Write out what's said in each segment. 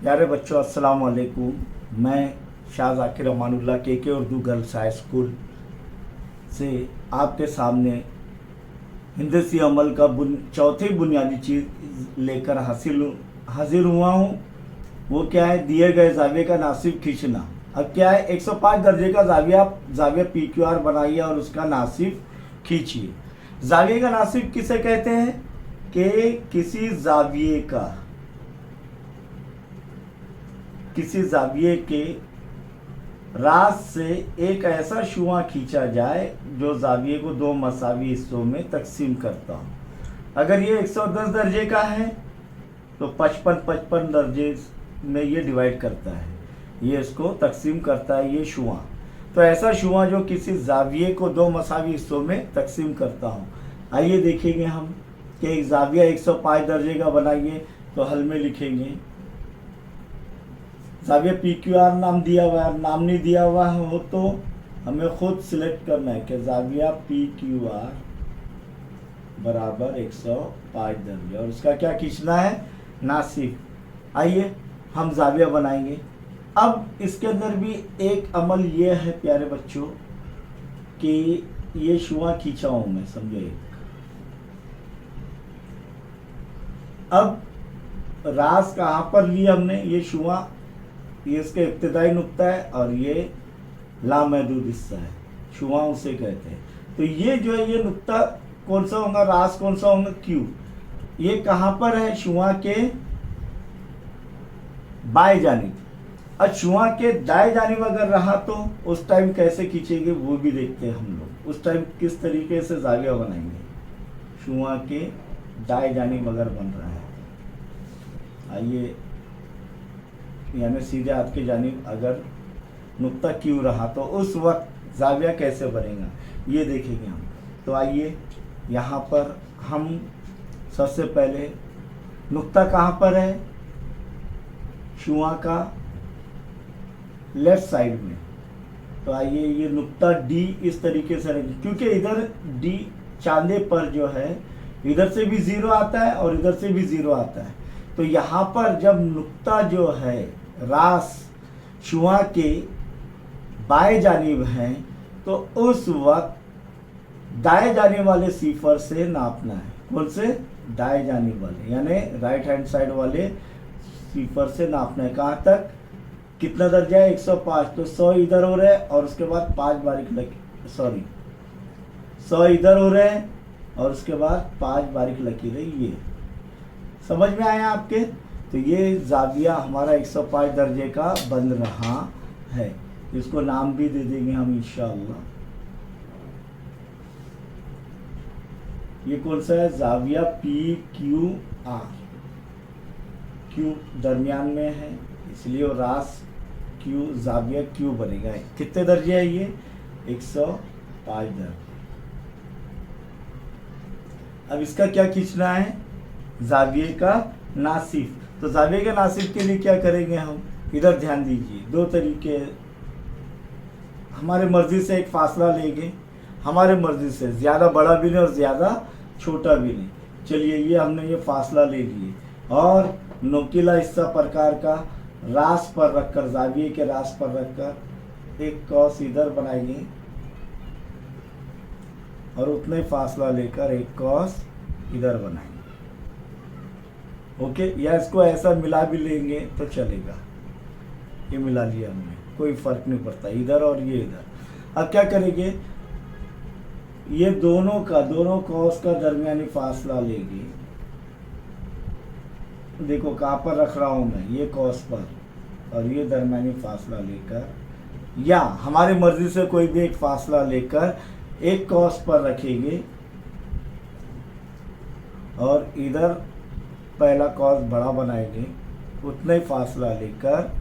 प्यारे बच्चों, अस्सलाम वालेकुम। मैं शाह ज़ाकिर अमानुल्लाह के उर्दू गर्ल्स हाई स्कूल से आपके सामने हिंदसी अमल का चौथी बुनियादी चीज़ लेकर हाजिर हुआ हूँ। वो क्या है? दिए गए जाविये का नासिब खींचना। अब क्या है? 105 दर्जे का जाविया PQR बनाइए और उसका नासिब खींचिए। जाविये का नासिब किसे कहते हैं? कि किसी जाविये के रास से एक ऐसा शुआ खींचा जाए जो जाविये को दो मसावी हिस्सों में तकसीम करता हो। अगर ये 110 दर्जे का है तो 55 दर्जे में ये डिवाइड करता है, ये इसको तकसीम करता है, ये शुआ। तो ऐसा शुआ जो किसी जाविये को दो मसावी हिस्सों में तकसीम करता हो। आइए देखेंगे हम कि एक जाविया 105 दर्जे का बनाइए। तो हल में लिखेंगे जाविया PQR नाम दिया हुआ है। नाम नहीं दिया हुआ हो तो हमें खुद सिलेक्ट करना है कि जाविया PQR बराबर 105 दर्जे और उसका क्या खींचना है? नासिब। आइए हम जाविया बनाएंगे। अब इसके अंदर भी एक अमल ये है प्यारे बच्चों कि ये शुआ खींचा हूं मैं, समझे। अब रास कहाँ पर लिया हमने? ये शुआ, ये इसका इब्तिदाई नुक्ता है और ये लामहदूद हिस्सा है, शुआ उसे कहते हैं। तो ये जो है, ये नुक्ता कौन सा होगा? रास कौन सा होगा? Q। ये कहाँ पर है? शुआ के बाएं जानिब। अब शुआ के दाएं जानिब अगर रहा तो उस टाइम कैसे खींचेंगे वो भी देखते हैं हम लोग। उस टाइम किस तरीके से जाविया बनाएंगे। शुआ के दाएं जानिब अगर बन रहा है, आइए, यानी सीधे हाथ की जानिब अगर नुक्ता Q रहा तो उस वक्त जाविया कैसे बनेगा ये देखेंगे हम। तो आइए यहाँ पर हम सबसे पहले नुक्ता कहाँ पर है? शुआ का लेफ्ट साइड में। तो आइए ये नुक्ता D इस तरीके से रखें, क्योंकि इधर D चांदे पर जो है इधर से भी 0 आता है और इधर से भी 0 आता है। तो यहाँ पर जब नुक्ता जो है रास शुआ के बाएं जानिब है तो उस वक्त दाएं जानिब वाले सिफर से नापना है। कौन से? दाएं जानिब वाले, यानी राइट हैंड साइड वाले सिफर से नापना है। कहाँ तक? कितना दर्जा है? 105। तो 100 इधर हो रहा है और उसके बाद 5 बारीक लकीर, 100 इधर हो रहे हैं और उसके बाद 5 बारीक लकीरें। ये समझ में आया आपके? तो ये जाविया हमारा 105 दर्जे का बन रहा है। इसको नाम भी दे देंगे हम इंशाअल्लाह। ये कौन सा है? जाविया PQR। Q दरमियान में है इसलिए वो रास Q, जाविया Q बनेगा। कितने दर्जे है ये? 105 दर्जे। अब इसका क्या खींचना है? जाविये का नासिब। तो जाविये के नासिब के लिए क्या करेंगे हम? इधर ध्यान दीजिए, दो तरीके। हमारे मर्जी से एक फासला लेंगे, हमारे मर्जी से, ज़्यादा बड़ा भी नहीं और ज़्यादा छोटा भी नहीं। चलिए ये हमने ये फासला ले लिए और नोकीला हिस्सा प्रकार का रास पर रखकर, जाविये के रास पर रखकर एक कॉस इधर बनाएंगे और उतना ही फासला लेकर एक कॉस इधर बनाएंगे। ओके, या इसको ऐसा मिला भी लेंगे तो चलेगा। ये मिला लिया हमने, कोई फर्क नहीं पड़ता, इधर और ये इधर। अब क्या करेंगे? ये दोनों कॉस का दरमियानी फासला लेंगे। देखो कहाँ पर रख रहा हूं मैं, ये कॉस पर, और ये दरमियानी फासला लेकर, या हमारी मर्जी से कोई भी एक फासला लेकर एक कॉस पर रखेंगे और इधर पहला कॉस बड़ा बनाएंगे, उतना ही फासला लेकर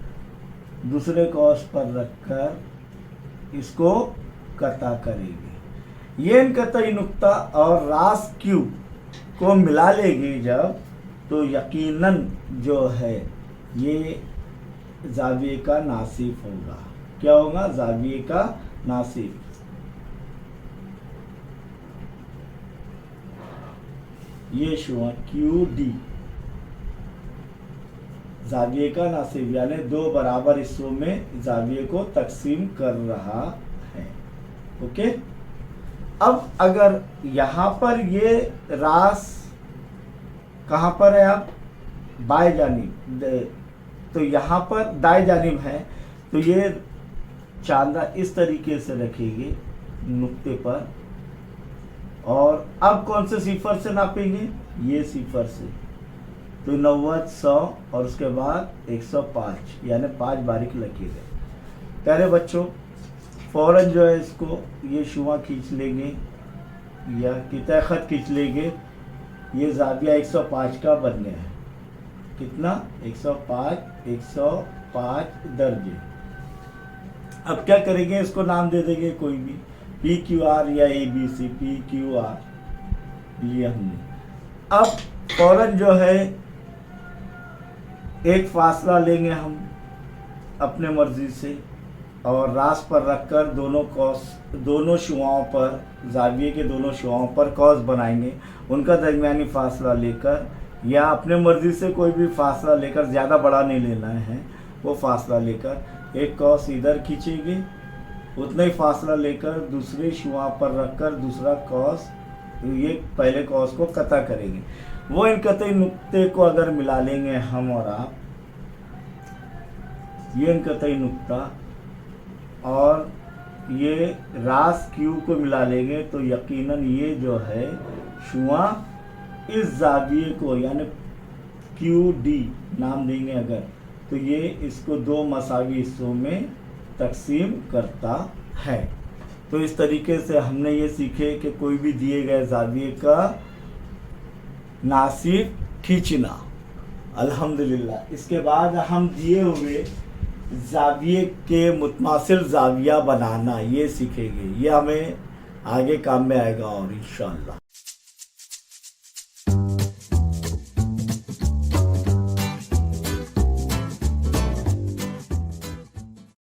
दूसरे कॉस पर रखकर इसको कता करेंगे। ये इनकतई नुक्ता और रास Q को मिला लेंगे जब, तो यकीनन जो है ये जाविये का नासिब होगा। क्या होगा? जाविये का नासिब। ये शुआ QD जाविये का नासिब, यानी दो बराबर हिस्सों में जाविये को तकसीम कर रहा है। ओके, अब अगर यहाँ पर ये रास कहाँ पर है, अब बाएं जानिब, तो यहाँ पर दाएं जानिब है, तो ये चांदा इस तरीके से रखेंगे नुक्ते पर, और अब कौन से सिफर से नापेंगे, ये सिफर से, तो 90, 100 और उसके बाद 105, यानी 5 बारीक लकीरें। प्यारे बच्चों, फौरन जो है इसको ये शुआ खींच लेंगे या कितना ख़त खींच लेंगे, ये ज़ाविया 105 का बन गया है। कितना, 105 दर्जे। अब क्या करेंगे, इसको नाम दे देंगे कोई भी, PQR या ABC, PQR लिया हमने। अब फौरन जो है एक फासला लेंगे हम अपने मर्जी से, और रास पर रखकर दोनों शुआओं पर, जाविये के दोनों शुआओं पर कॉस बनाएंगे। उनका दरमियानी फासला लेकर, या अपने मर्जी से कोई भी फासला लेकर, ज़्यादा बड़ा नहीं लेना है, वो फासला लेकर एक कॉस इधर खींचेंगे, उतना ही फासला लेकर दूसरे शुआ पर रखकर दूसरा कॉस, ये पहले कॉस को कता करेंगे। वो इन कतई नुक्ते को अगर मिला लेंगे हम और आप, ये इन कतई नुक्ता और ये रास क्यू को मिला लेंगे, तो यकीनन ये जो है शुआ इस जाविये को, यानी QD नाम देंगे अगर, तो ये इसको दो मसावी हिस्सों में तकसीम करता है। तो इस तरीके से हमने ये सीखे कि कोई भी दिए गए जाविये का नासिब खींचना। अल्हम्दुलिल्लाह। इसके बाद हम दिए हुए जाविये के मुतमासिल जाविया बनाना ये सीखेंगे। ये हमें आगे काम में आएगा और इंशाअल्लाह।